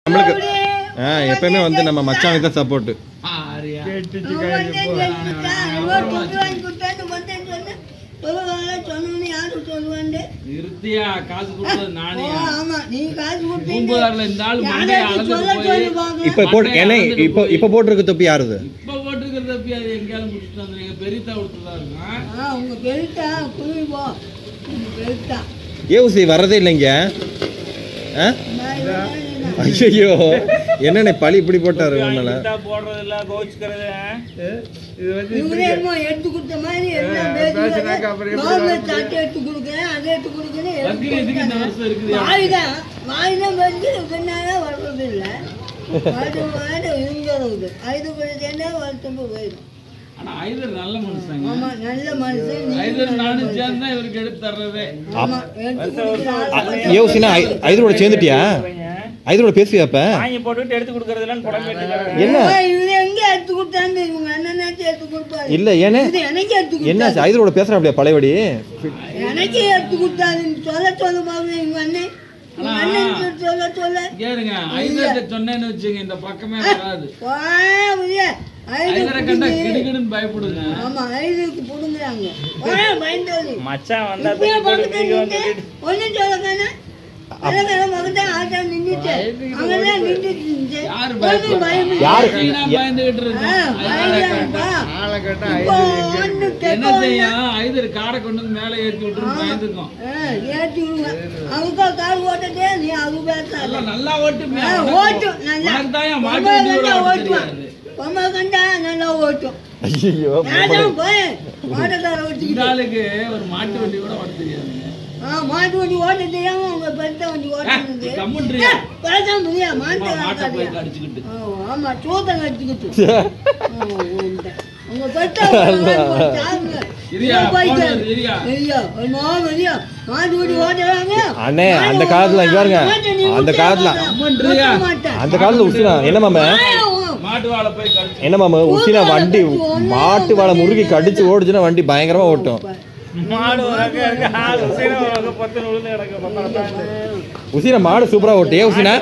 நம்மளுக்கு எப்பயுமே வந்து நம்ம மச்சானுக்கு தான் சப்போர்ட். இப்ப போட்டிருக்க தொப்பி யாருது? ஏசி வர்றதே இல்லைங்க. ஐயோ என்னென்ன பழி இப்படி போட்டாரு உன்னால எடுத்து கொடுத்த மாதிரி எடுத்து கொடுக்குறேன் அதை எடுத்து கொடுக்குறேன் வர்றது இல்லை சேர்ந்துட்டியா? ஐதரோட பேசுவியா? அப்ப வாங்கி போட்டுட்டு எடுத்து கொடுக்கறதுலாம் என்ன எங்க எடுத்து கொடுத்தாங்க இவங்க அண்ணனாச்சு எடுத்து கொடுப்பாரு. இல்ல ஏனே என்ன ஐதரோட பேசுறா அப்படியே பழையபடி எனக்கு எடுத்து கொடுத்தாருன்னு சொல்ல பாருங்க. இவங்க அண்ணன் சொல்ல கேளுங்க. ஐதர்ட்ட சொன்னேன்னு வச்சுங்க இந்த பக்கமே வராது. பயப்படுங்க. ஆமா ஐதருக்கு புடுங்குறாங்க. மச்சான் வந்தா ஒன்னும் சொல்லக்கான காரை கொண்டு மேல ஏற்றி விட்டுருக்கோம். நல்லா ஓட்டு நல்லா ஓட்டும். மாட்டுக்காரருக்கு ஒரு மாட்டு வண்டி கூட ஓட்ட தெரியாது. மாட்டு வண்டி ஓட்ட தெரியாம உங்க பெருத்த வண்டி ஓட்டுறது ஆமா சோத்தங்க அடிச்சுக்கிட்டு உங்க பெருத்த அண்ணே அந்த காலத்துல இங்க பாருங்க. அந்த காலத்துல உசினா என்ன மாமா என்ன மாமா உசினா வண்டி மாட்டு வாழை முருகி கடிச்சு ஓடுச்சுன்னா வண்டி பயங்கரமா ஓட்டும். உசினா மாடு சூப்பரா ஓட்டு. உசினா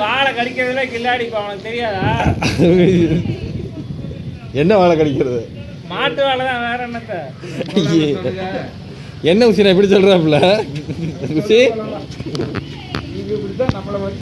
என்ன வாழை கடிக்கிறது? மாட்டு வாழை தான், வேற என்னத்த. என்ன உசினா இப்படி சொல்றாப்புல?